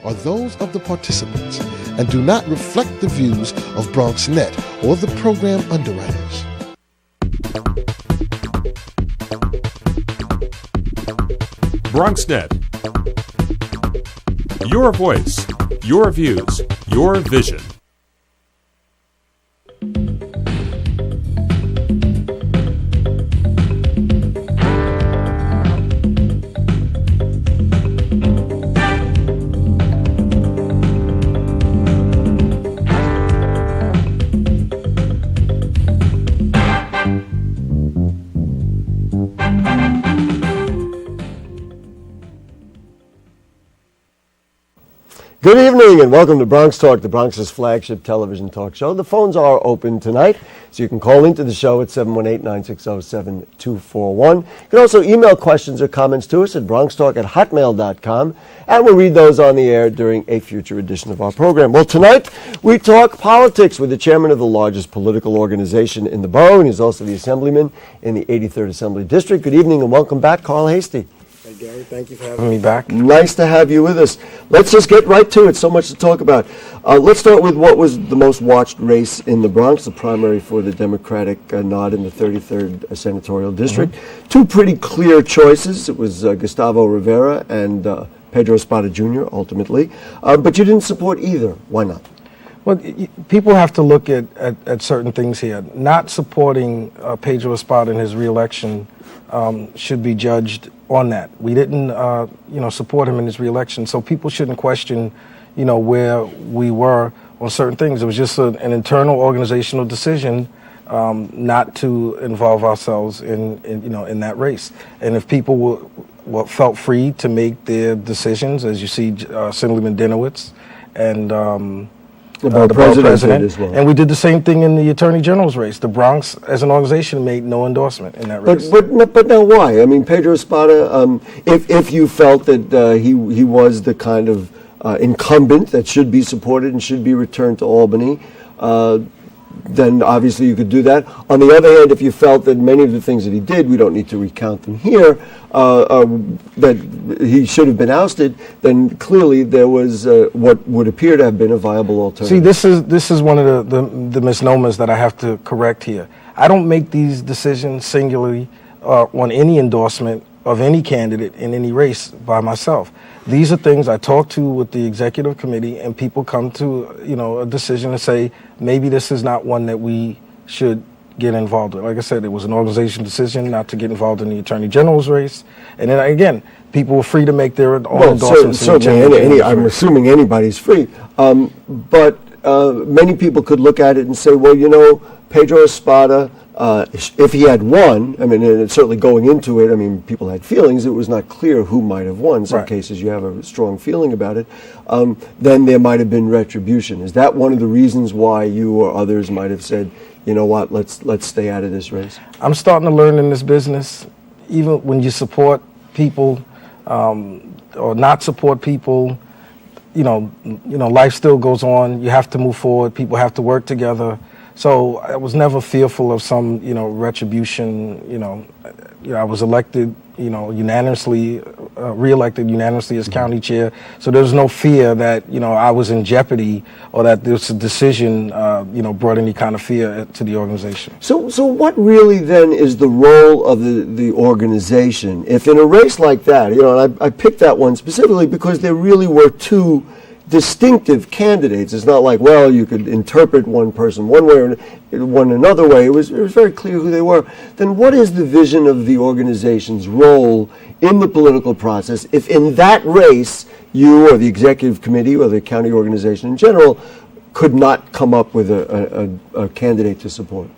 Are those of the participants and do not reflect the views of BronxNet or the program underwriters. BronxNet. Your voice, your views, your vision. Good evening and welcome to BronxTalk, the Bronx's flagship television talk show. The phones are open tonight, so you can call into the show at 718-960-7241. You can also email questions or comments to us at bronxtalk@hotmail.com, and we'll read those on the air during a future edition of our program. Well, tonight we talk politics with the chairman of the largest political organization in the borough, and he's also the assemblyman in the 83rd Assembly District. Good evening and welcome back, Carl Hasty. Hey, Gary, thank you for having me back. Nice to have you with us. Let's just get right to it. So much to talk about. Let's start with what was the most watched race in the Bronx, the primary for the Democratic nod in the 33rd Senatorial District. Mm-hmm. Two pretty clear choices. It was Gustavo Rivera and Pedro Espada Jr. ultimately. But you didn't support either. Why not? Well, people have to look at certain things here. Not supporting Pedro Espada in his reelection should be judged on that. We didn't, support him in his reelection, so people shouldn't question, where we were on certain things. It was just an internal organizational decision not to involve ourselves in that race. And if people felt free to make their decisions, as you see, Assemblyman Dinowitz and the borough president as well. And we did the same thing in the Attorney General's race. The Bronx, as an organization, made no endorsement in that race. But now why? I mean, Pedro Espada, if you felt that he was the kind of incumbent that should be supported and should be returned to Albany, then obviously you could do that. On the other hand, if you felt that many of the things that he did, we don't need to recount them here, that he should have been ousted, then clearly there was what would appear to have been a viable alternative. See, this is one of the misnomers that I have to correct here. I don't make these decisions singularly on any endorsement of any candidate in any race by myself. These are things I talk to with the executive committee, and people come to a decision and say, maybe this is not one that we should get involved with. Like I said, it was an organizational decision not to get involved in the Attorney General's race. And then again, people were free to make their own endorsements. Certainly, I'm assuming anybody's free. But many people could look at it and say, well, Pedro Espada, if he had won, I mean, and certainly going into it, I mean, people had feelings. It was not clear who might have won. In some cases, you have a strong feeling about it. Then there might have been retribution. Is that one of the reasons why you or others might have said, you know what, let's stay out of this race? I'm starting to learn in this business, even when you support people or not support people, life still goes on. You have to move forward. People have to work together. So I was never fearful of some, retribution. I was elected, unanimously, re-elected unanimously as county chair. So there was no fear that, I was in jeopardy or that this decision, brought any kind of fear to the organization. So what really then is the role of the organization? If in a race like that, and I picked that one specifically because there really were two distinctive candidates. It's not like, well, you could interpret one person one way or one another way. It was very clear who they were. Then what is the vision of the organization's role in the political process if in that race you or the executive committee or the county organization in general could not come up with a candidate to support?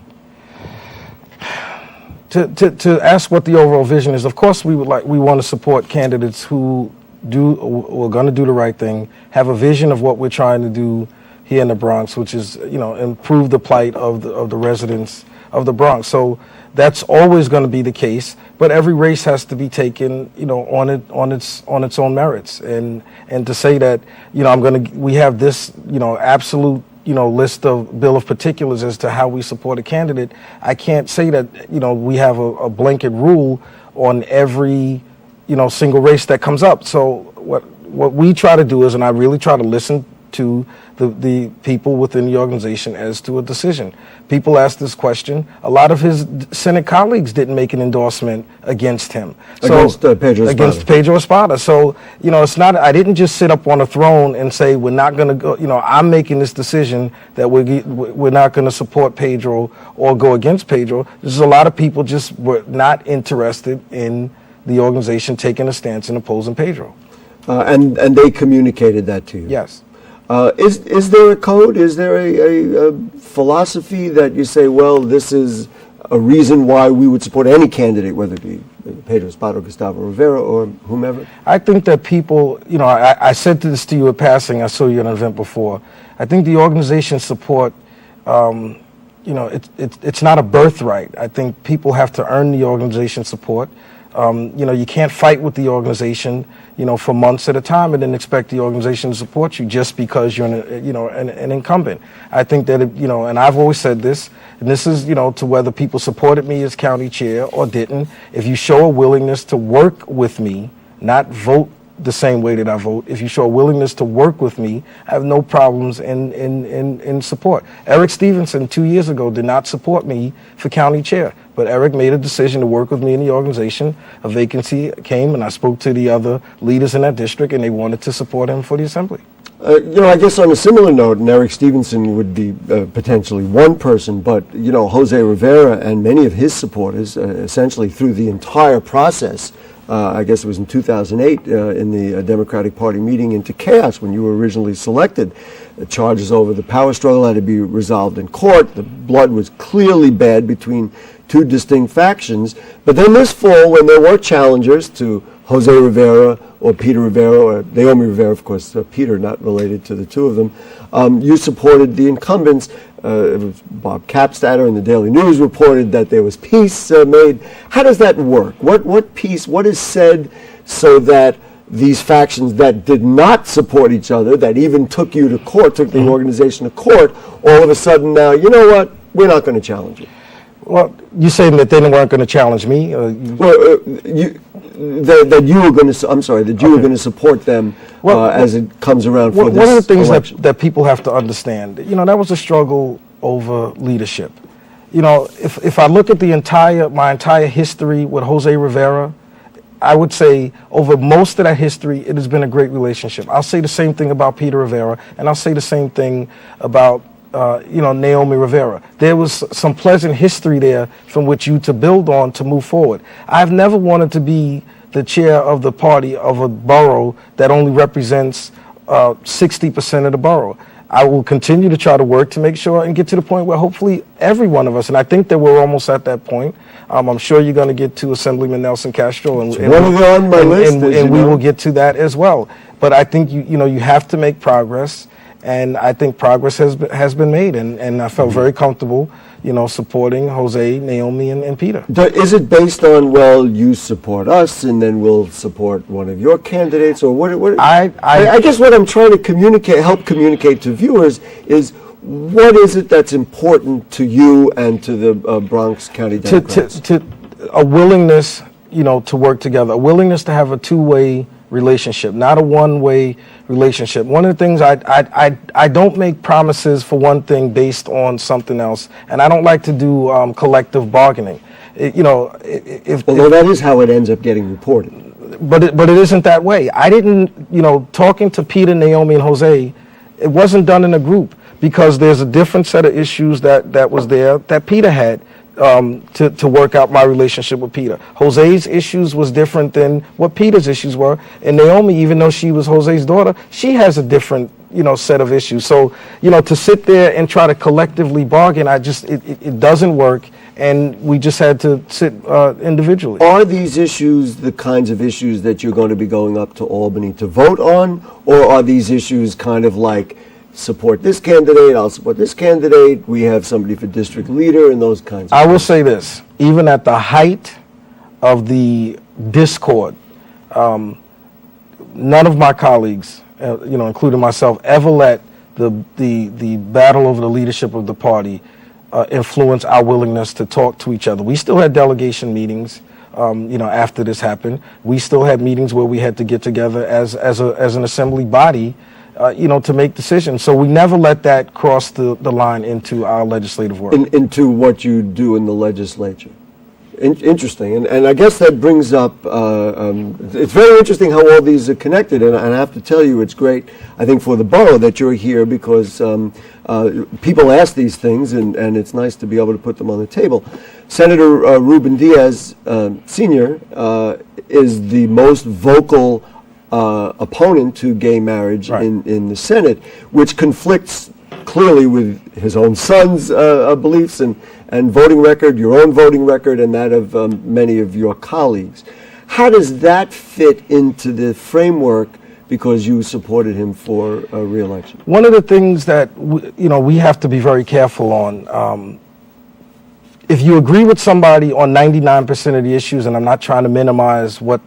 To ask what the overall vision is, of course we want to support candidates who we're going to do the right thing, have a vision of what we're trying to do here in the Bronx, which is, improve the plight of the residents of the Bronx. So that's always going to be the case, but every race has to be taken, on its own merits. And to say that, we have this, absolute, list of bill of particulars as to how we support a candidate. I can't say that, we have a blanket rule on every single race that comes up. So what we try to do is, and I really try to listen to the people within the organization as to a decision. People ask this question. A lot of his Senate colleagues didn't make an endorsement against him. Against Pedro Espada. Against Pedro Espada. So, it's not, I didn't just sit up on a throne and say, we're not going to go, I'm making this decision that we're not going to support Pedro or go against Pedro. There's a lot of people just were not interested in the organization taking a stance in opposing Pedro. And they communicated that to you? Yes. Is there a code? Is there a philosophy that you say, well, this is a reason why we would support any candidate, whether it be Pedro Espada, Gustavo Rivera, or whomever? I think that people, I said this to you at passing, I saw you at an event before. I think the organization support, it's not a birthright. I think people have to earn the organization support. You can't fight with the organization, for months at a time and then expect the organization to support you just because you're an incumbent. I think that, and I've always said this, and this is, to whether people supported me as county chair or didn't, if you show a willingness to work with me, not vote the same way that I vote, if you show a willingness to work with me, I have no problems in support. Eric Stevenson 2 years ago did not support me for county chair, but Eric made a decision to work with me in the organization. A vacancy came and I spoke to the other leaders in that district and they wanted to support him for the assembly. I guess on a similar note, and Eric Stevenson would be potentially one person, but, Jose Rivera and many of his supporters, essentially through the entire process, I guess it was in 2008 in the Democratic Party meeting, into chaos when you were originally selected. The charges over the power struggle had to be resolved in court. The blood was clearly bad between two distinct factions. But then this fall, when there were challengers to Jose Rivera or Peter Rivera, or Naomi Rivera, of course, Peter, not related to the two of them, you supported the incumbents. It was Bob Capstatter in the Daily News reported that there was peace made. How does that work? What peace, what is said so that these factions that did not support each other, that even took you to court, took the organization to court, all of a sudden now, you know what, we're not going to challenge you? Well, you're saying that they weren't going to challenge me? That you were going to, I'm sorry, that you were going to support them as it comes around for this One of the things election. that people have to understand, that was a struggle over leadership. If I look at my entire history with Jose Rivera, I would say over most of that history, it has been a great relationship. I'll say the same thing about Peter Rivera, and I'll say the same thing about Naomi Rivera. There was some pleasant history there from which you to build on to move forward. I've never wanted to be the chair of the party of a borough that only represents 60% of the borough. I will continue to try to work to make sure and get to the point where hopefully every one of us, and I think that we're almost at that point. I'm sure you're going to get to Assemblyman Nelson Castro, and we will get to that as well. But I think you have to make progress. And I think progress has been made, and I felt very comfortable, supporting Jose, Naomi, and Peter. Is it based on, well, you support us, and then we'll support one of your candidates, or what? I guess what I'm trying to help communicate to viewers is, what is it that's important to you and to the Bronx County Democrats? To a willingness, to work together, a willingness to have a two-way relationship, not a one-way relationship. One of the things I don't make promises for one thing based on something else, and I don't like to do collective bargaining. Although that is how it ends up getting reported. But it isn't that way. I didn't, talking to Peter, Naomi, and Jose, it wasn't done in a group because there's a different set of issues that was there that Peter had. To work out my relationship with Peter. Jose's issues was different than what Peter's issues were. And Naomi, even though she was Jose's daughter, she has a different, set of issues. So, to sit there and try to collectively bargain, it doesn't work. And we just had to sit individually. Are these issues the kinds of issues that you're going to be going up to Albany to vote on? Or are these issues kind of like, support this candidate, I'll support this candidate, we have somebody for district leader, and those kinds of things? I will say this, even at the height of the discord, none of my colleagues, including myself, ever let the battle over the leadership of the party influence our willingness to talk to each other. We still had delegation meetings. after this happened. We still had meetings where we had to get together as an assembly body, to make decisions. So we never let that cross the line into our legislative work. Into what you do in the legislature. Interesting, and I guess that brings up, it's very interesting how all these are connected, and I have to tell you, it's great, I think, for the borough that you're here, because people ask these things, and it's nice to be able to put them on the table. Senator Ruben Diaz, Sr., is the most vocal opponent to gay marriage in the Senate, which conflicts clearly with his own son's beliefs and voting record, your own voting record, and that of many of your colleagues. How does that fit into the framework, because you supported him for re-election? One of the things that we have to be very careful on, if you agree with somebody on 99% of the issues, and I'm not trying to minimize what,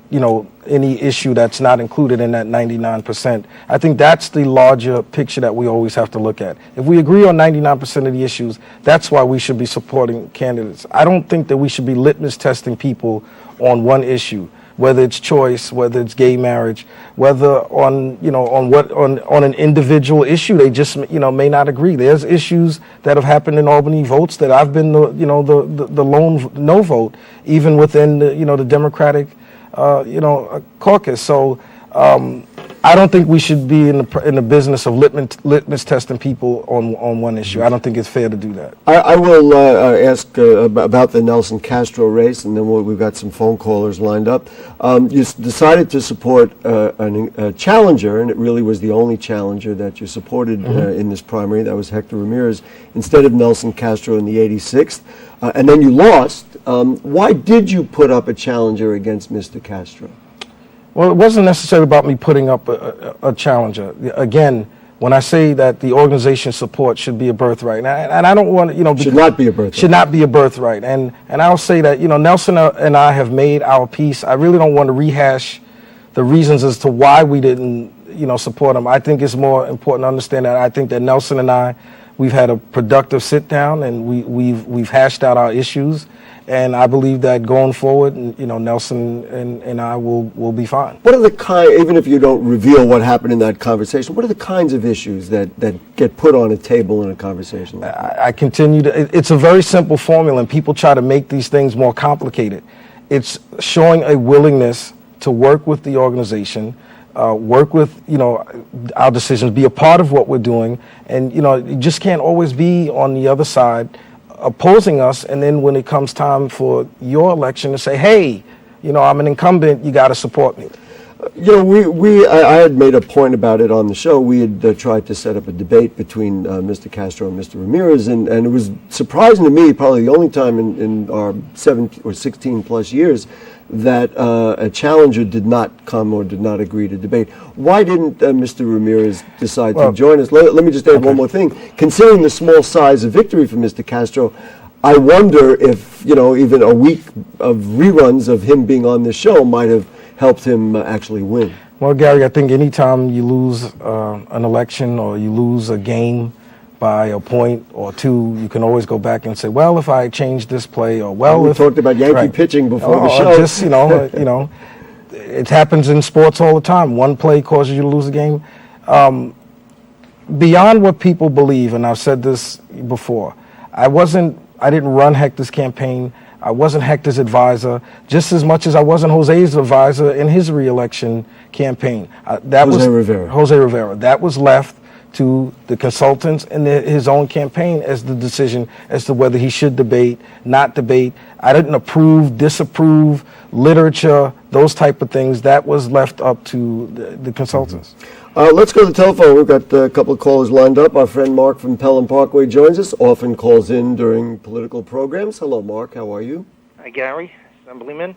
any issue that's not included in that 99%, I think that's the larger picture that we always have to look at. If we agree on 99% of the issues, that's why we should be supporting candidates. I don't think that we should be litmus testing people on one issue, whether it's choice, whether it's gay marriage, whether on an individual issue they just may not agree. There's issues that have happened in Albany votes that I've been the lone no vote, even within the Democratic caucus. So I don't think we should be in the business of litmus testing people on one issue. I don't think it's fair to do that. I will ask about the Nelson Castro race, and then we've got some phone callers lined up. You decided to support a challenger, and it really was the only challenger that you supported in this primary. That was Hector Ramirez, instead of Nelson Castro in the 86th. And then you lost. Why did you put up a challenger against Mr. Castro? Well, it wasn't necessarily about me putting up a challenger. Again, when I say that the organization support should be a birthright, and I don't want to, should not be a birthright. Should not be a birthright. And I'll say that, Nelson and I have made our peace. I really don't want to rehash the reasons as to why we didn't, support him. I think it's more important to understand that I think that Nelson and I, we've had a productive sit down, and we've hashed out our issues. And I believe that going forward, Nelson and I will be fine. What are the even if you don't reveal what happened in that conversation, what are the kinds of issues that get put on a table in a conversation like that? I continue to, it's a very simple formula, and people try to make these things more complicated. It's showing a willingness to work with the organization, work with, our decisions, be a part of what we're doing, and, you just can't always be on the other side opposing us, and then when it comes time for your election to say, hey, I'm an incumbent, you got to support me. I had made a point about it on the show. We had tried to set up a debate between Mr. Castro and Mr. Ramirez, and it was surprising to me, probably the only time in our 17 or 16 plus years, that a challenger did not come or did not agree to debate. Why didn't Mr. Ramirez decide to join us? Let me just add one more thing. Considering the small size of victory for Mr. Castro, I wonder if, even a week of reruns of him being on the show might have helped him actually win. Well, Gary, I think anytime you lose an election or you lose a game by a point or two, you can always go back and say, well, if I changed this play, or we talked about Yankee pitching before the show. Just, it happens in sports all the time. One play causes you to lose a game. Beyond what people believe, and I've said this before, I didn't run Hector's campaign. I wasn't Hector's advisor, just as much as I wasn't Jose's advisor in his re-election campaign. Jose Rivera. That was left to the consultants and his own campaign as the decision as to whether he should debate, not debate. I didn't approve, disapprove, literature, those type of things. That was left up to the consultants. Let's go to the telephone. We've got a couple of callers lined up. Our friend Mark from Pelham Parkway joins us, often calls in during political programs. Hello, Mark. How are you? Hi, Gary, Assemblyman.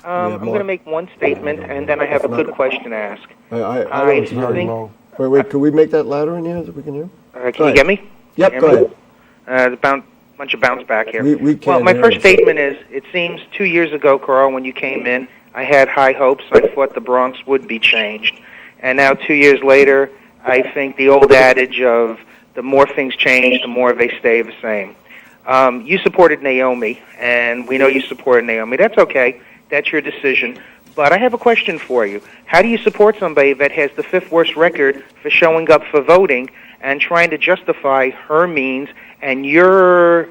I'm going to make one statement, and then I have a good question to ask. I think... Wait, could we make that louder in here that we can hear? Can you get me? Yep, go ahead. Bunch of bounce back here. We can't well, my first statement is, it seems 2 years ago, Carl, when you came in, I had high hopes. I thought the Bronx would be changed. And now 2 years later, I think the old adage of the more things change, the more they stay the same. You supported Naomi, and we know you supported Naomi. That's okay. That's your decision. But I have a question for you. How do you support somebody that has the 5th worst record for showing up for voting and trying to justify her means, and you're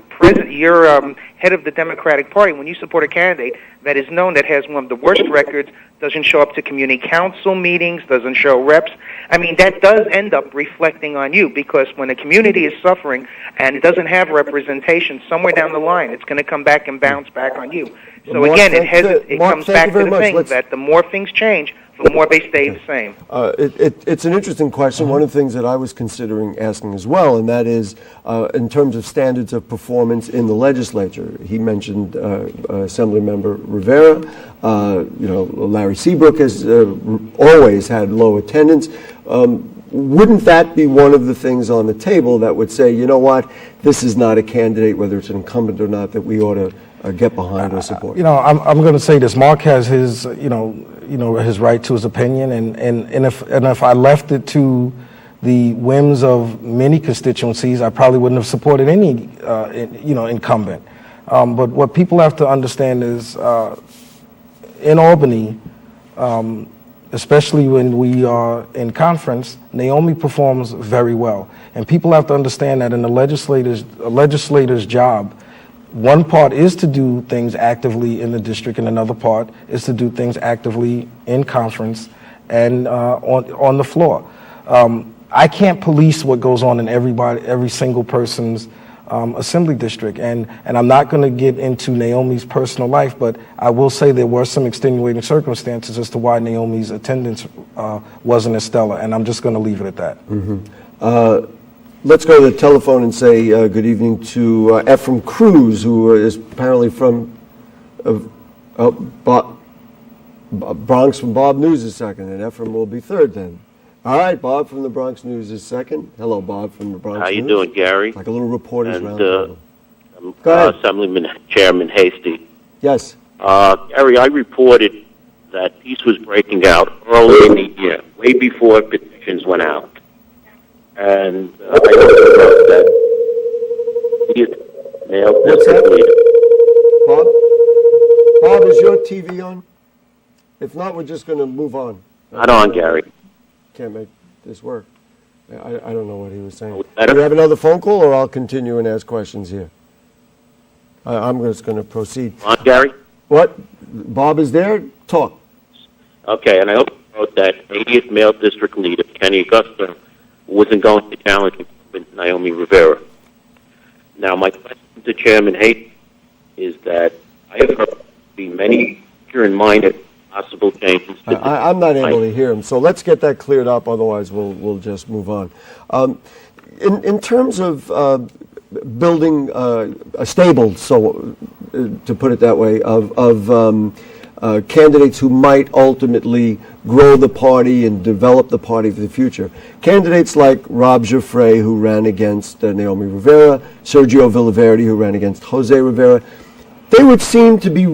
head of the Democratic Party when you support a candidate that is known that has one of the worst records, doesn't show up to community council meetings, doesn't show reps? I mean, that does end up reflecting on you, because when a community is suffering and doesn't have representation, somewhere down the line, it's going to come back and bounce back on you. So Mark, again, it comes back to the thing that the more things change, the more they stay the same. It's an interesting question. One of the things that I was considering asking as well, and that is in terms of standards of performance in the legislature. He mentioned Assemblymember Rivera. Larry Seabrook has always had low attendance. Wouldn't that be one of the things on the table that would say, you know what, this is not a candidate, whether it's an incumbent or not, that we ought to get behind or support? I'm going to say this. Mark has his, his right to his opinion, and if I left it to the whims of many constituencies, I probably wouldn't have supported any, incumbent. But what people have to understand is, in Albany, especially when we are in conference, Naomi performs very well, and people have to understand that in a legislator's job, one part is to do things actively in the district, and another part is to do things actively in conference and on the floor. I can't police what goes on in every single person's assembly district, and I'm not going to get into Naomi's personal life, but I will say there were some extenuating circumstances as to why Naomi's attendance wasn't as stellar, and I'm just going to leave it at that. Mm-hmm. Let's go to the telephone and say good evening to Ephraim Cruz, who is apparently from Bronx from Bob News is second, and Ephraim will be third then. All right, Bob from the Bronx News is second. Hello, Bob from the Bronx News. How you doing, Gary? Like a little reporter's and, round. Go ahead. Assemblyman Chairman Hasty. Yes. Gary, I reported that peace was breaking out early in the year, way before petitions went out. And I also wrote that male district leader. Bob, is your TV on? If not, we're just going to move on. Not on, Gary. Can't make this work. I don't know what he was saying. Better? Do you have another phone call, or I'll continue and ask questions here? I'm just going to proceed. On, Gary? What? Bob is there? Talk. Okay, and I also wrote that 80th male district leader, Kenny Augusta, wasn't going to challenge Naomi Rivera. Now, my question to Chairman Hayes is that I have heard be many pure and minor possible changes. I'm not able to hear him, so let's get that cleared up. Otherwise, we'll just move on. In terms of building a stable, so to put it that way, of candidates who might ultimately grow the party and develop the party for the future. Candidates like Rob Giuffre, who ran against Naomi Rivera, Sergio Villaverde, who ran against Jose Rivera, they would seem to be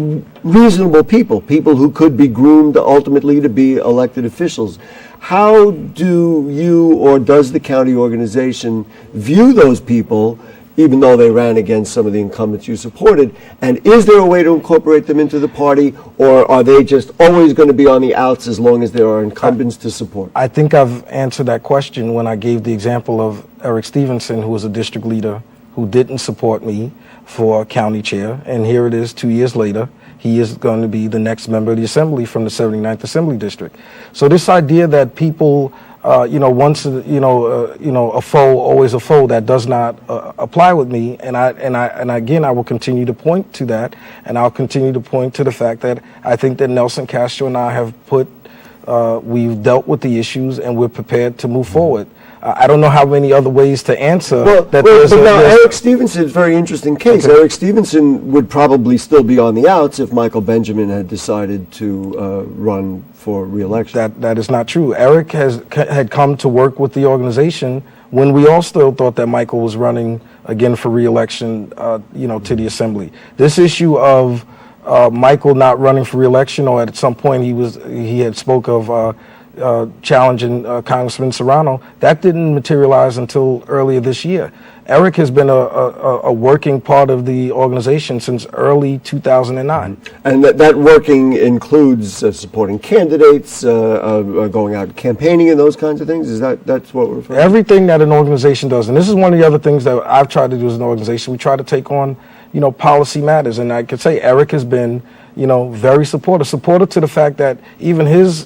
reasonable people who could be groomed ultimately to be elected officials. How do you, or does the county organization, view those people, even though they ran against some of the incumbents you supported? And is there a way to incorporate them into the party, or are they just always going to be on the outs as long as there are incumbents to support? I think I've answered that question when I gave the example of Eric Stevenson, who was a district leader who didn't support me for county chair, and here it is 2 years later. He is going to be the next member of the assembly from the 79th Assembly District. So this idea that people, once a foe, always a foe, that does not apply with me. And again, I will continue to point to that, and I'll continue to point to the fact that I think that Nelson Castro and I have we've dealt with the issues, and we're prepared to move forward. I don't know how many other ways to answer. Eric Stevenson is a very interesting case. Okay. Eric Stevenson would probably still be on the outs if Michael Benjamin had decided to run for re-election. That is not true. Eric had come to work with the organization when we all still thought that Michael was running again for re-election, to the assembly. This issue of Michael not running for re-election, or at some point he had spoke of challenging Congressman Serrano, that didn't materialize until earlier this year. Eric has been a working part of the organization since early 2009. And that working includes supporting candidates, going out campaigning and those kinds of things? That's what we're referring to? Everything that an organization does, and this is one of the other things that I've tried to do as an organization, we try to take on, policy matters. And I could say Eric has been, very supportive to the fact that even his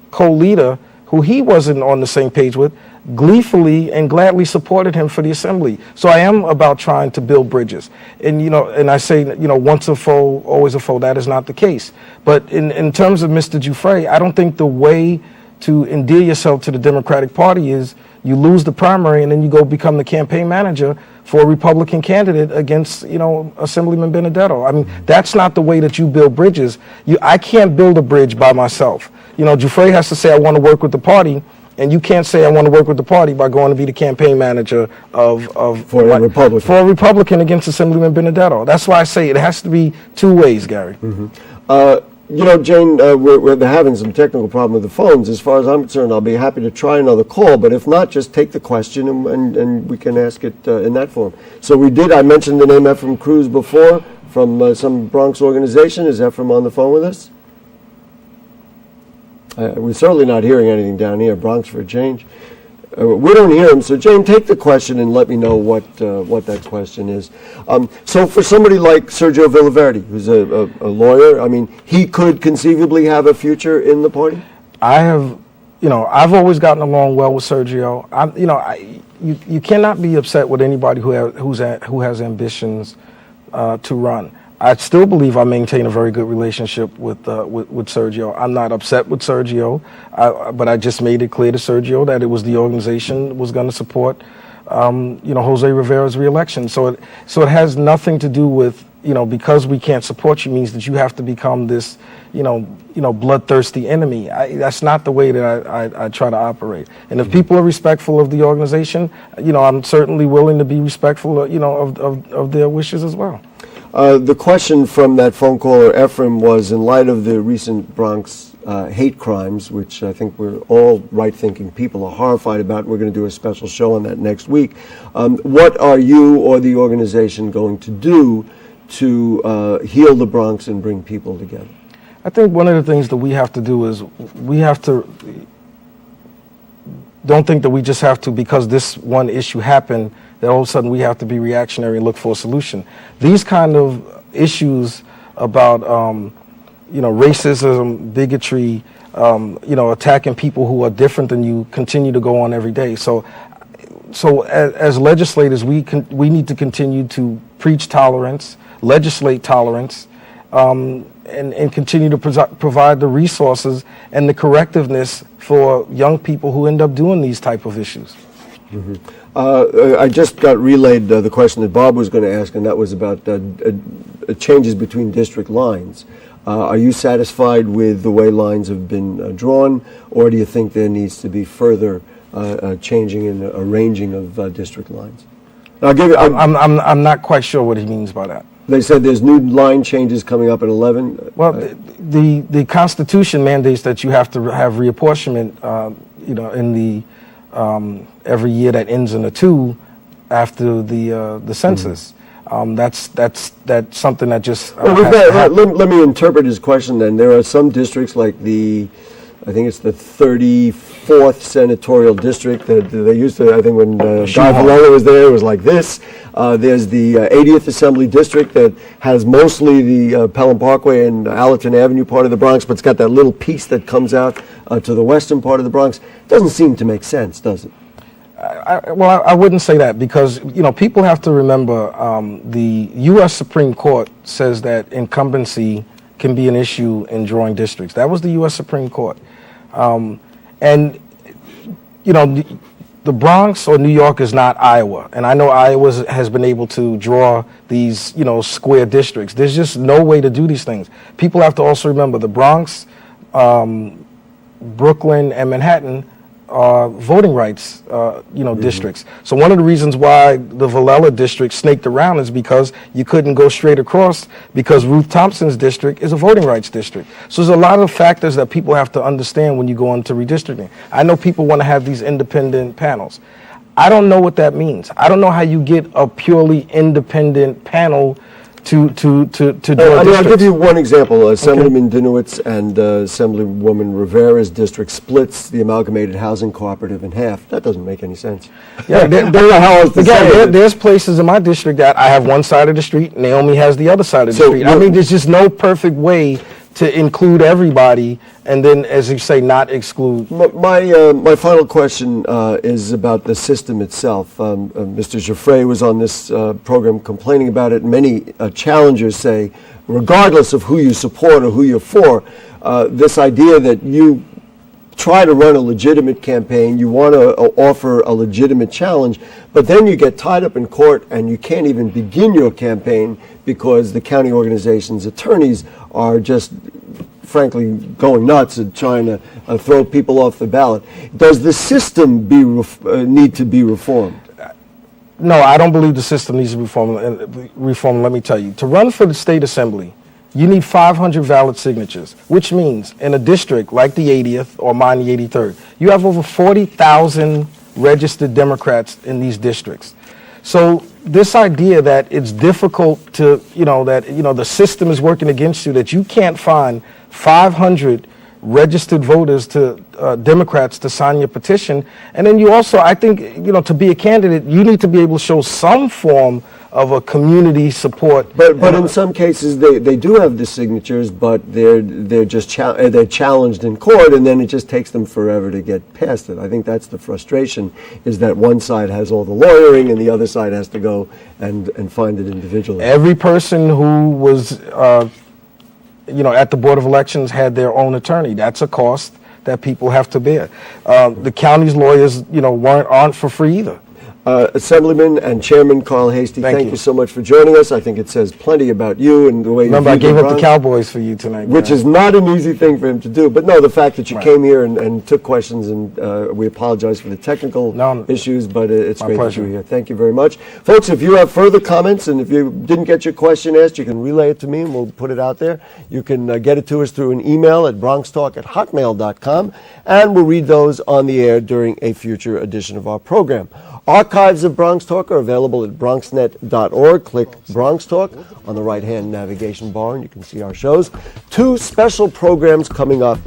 co-leader, who he wasn't on the same page with, gleefully and gladly supported him for the assembly. So I am about trying to build bridges. And, and I say, once a foe, always a foe. That is not the case. But in terms of Mr. Giuffre, I don't think the way to endear yourself to the Democratic Party is you lose the primary and then you go become the campaign manager for a Republican candidate against, Assemblyman Benedetto. I mean, that's not the way that you build bridges. I can't build a bridge by myself. Giuffre has to say, I want to work with the party. And you can't say I want to work with the party by going to be the campaign manager for a Republican against Assemblyman Benedetto. That's why I say it has to be two ways, Gary. Jane, we're having some technical problem with the phones. As far as I'm concerned, I'll be happy to try another call. But if not, just take the question and we can ask it in that form. So I mentioned the name Ephraim Cruz before from some Bronx organization. Is Ephraim on the phone with us? We're certainly not hearing anything down here, Bronx for a change. We don't hear him, so Jane, take the question and let me know what that question is. So for somebody like Sergio Villaverdi, who's a lawyer, I mean, he could conceivably have a future in the party? I've always gotten along well with Sergio. You cannot be upset with anybody who has ambitions to run. I still believe I maintain a very good relationship with Sergio. I'm not upset with Sergio, but I just made it clear to Sergio that it was the organization was going to support, Jose Rivera's reelection. So it has nothing to do with, because we can't support you means that you have to become this, bloodthirsty enemy. That's not the way that I try to operate. And if people are respectful of the organization, I'm certainly willing to be respectful, of their wishes as well. The question from that phone caller, Ephraim, was in light of the recent Bronx hate crimes, which I think we're all right-thinking people are horrified about. We're going to do a special show on that next week. What are you or the organization going to do to heal the Bronx and bring people together? I think one of the things that we have to do is don't think that we just have to, because this one issue happened, that all of a sudden we have to be reactionary and look for a solution. These kind of issues about, racism, bigotry, attacking people who are different than you continue to go on every day. So as legislators, we need to continue to preach tolerance, legislate tolerance, and continue to provide the resources and the correctiveness for young people who end up doing these type of issues. Mm-hmm. I just got relayed the question that Bob was going to ask, and that was about changes between district lines. Are you satisfied with the way lines have been drawn, or do you think there needs to be further changing and arranging of district lines? I'm not quite sure what he means by that. They said there's new line changes coming up at 11. Well, the Constitution mandates that you have to have reapportionment, in the every year that ends in a 2 after the census. Mm-hmm. That's something that just. Let me interpret his question then. There are some districts like I think it's the 34th senatorial district that they used to, I think when Guy Folloro was there, it was like this. There's the 80th Assembly District that has mostly the Pelham Parkway and Allerton Avenue part of the Bronx, but it's got that little piece that comes out to the western part of the Bronx. Doesn't seem to make sense, does it? I wouldn't say that, because people have to remember the U.S. Supreme Court says that incumbency can be an issue in drawing districts. That was the U.S. Supreme Court. And the Bronx or New York is not Iowa. And I know Iowa has been able to draw these, square districts. There's just no way to do these things. People have to also remember the Bronx, Brooklyn, and Manhattan are voting rights, districts. So one of the reasons why the Vallela district snaked around is because you couldn't go straight across, because Ruth Thompson's district is a voting rights district. So there's a lot of factors that people have to understand when you go into redistricting. I know people want to have these independent panels. I don't know what that means. I don't know how you get a purely independent panel to draw districts. I'll give you one example. Assemblyman Dinowitz and Assemblywoman Rivera's district splits the amalgamated housing cooperative in half. That doesn't make any sense. Yeah, there's places in my district that I have one side of the street, Naomi has the other side of the street. I mean, there's just no perfect way to include everybody and then, as you say, not exclude. My final question is about the system itself. Mr. Ephraim was on this program complaining about it. Many challengers say, regardless of who you support or who you're for, this idea that you try to run a legitimate campaign, you want to offer a legitimate challenge, but then you get tied up in court and you can't even begin your campaign because the county organization's attorneys are just frankly going nuts and trying to throw people off the ballot. Does the system need to be reformed? No, I don't believe the system needs to be reformed. Let me tell you. To run for the state assembly, you need 500 valid signatures, which means in a district like the 80th or mine, the 83rd, you have over 40,000 registered Democrats in these districts. So this idea that it's difficult to, the system is working against you, that you can't find 500 registered voters to Democrats to sign your petition. And then you also, I think, to be a candidate, you need to be able to show some form of a community support. But in some cases, they do have the signatures, but they're just they're challenged in court, and then it just takes them forever to get past it. I think that's the frustration, is that one side has all the lawyering and the other side has to go and find it individually. Every person who was at the Board of Elections had their own attorney. That's a cost that people have to bear. The county's lawyers, aren't for free either. Assemblyman and Chairman Carl Hastie, thank you so much for joining us. I think it says plenty about you and the way you Remember, I gave the up the Cowboys for you tonight. Which is not an easy thing for him to do. But no, the fact that you came here and took questions, and we apologize for the technical issues, but it's great that you're here. Thank you very much. Folks, if you have further comments and if you didn't get your question asked, you can relay it to me and we'll put it out there. You can get it to us through an email at bronxtalk@hotmail.com, and we'll read those on the air during a future edition of our program. Archives of Bronx Talk are available at bronxnet.org. Click Bronx Talk on the right-hand navigation bar, and you can see our shows. 2 special programs coming up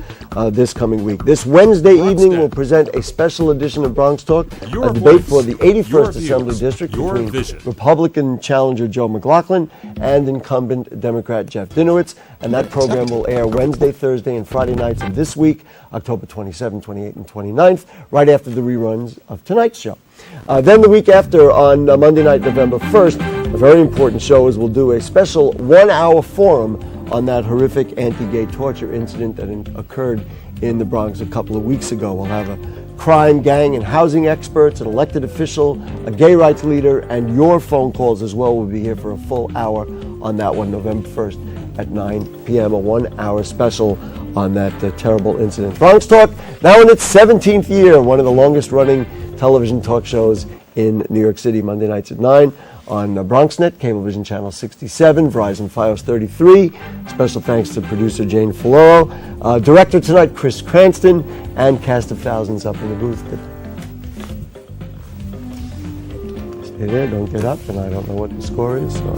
this coming week. This Wednesday evening, we'll present a special edition of Bronx Talk, a debate for the 81st Assembly District between Republican challenger Joe McLaughlin and incumbent Democrat Jeff Dinowitz. And that program will air Wednesday, Thursday, and Friday nights of this week, October 27th, 28th, and 29th, right after the reruns of tonight's show. Then the week after, on Monday night, November 1st, a very important show is we'll do a special 1-hour forum on that horrific anti-gay torture incident that occurred in the Bronx a couple of weeks ago. We'll have a crime, gang, and housing experts, an elected official, a gay rights leader, and your phone calls as well. We'll be here for a full hour on that one, November 1st at 9 p.m., a 1-hour special on that terrible incident. Bronx Talk, now in its 17th year, one of the longest-running television talk shows in New York City, Monday nights at 9 on BronxNet, Cablevision Channel 67, Verizon Fios 33. Special thanks to producer Jane Folloro, director tonight Chris Cranston, and cast of thousands up in the booth. Stay there, don't get up, and I don't know what the score is. So.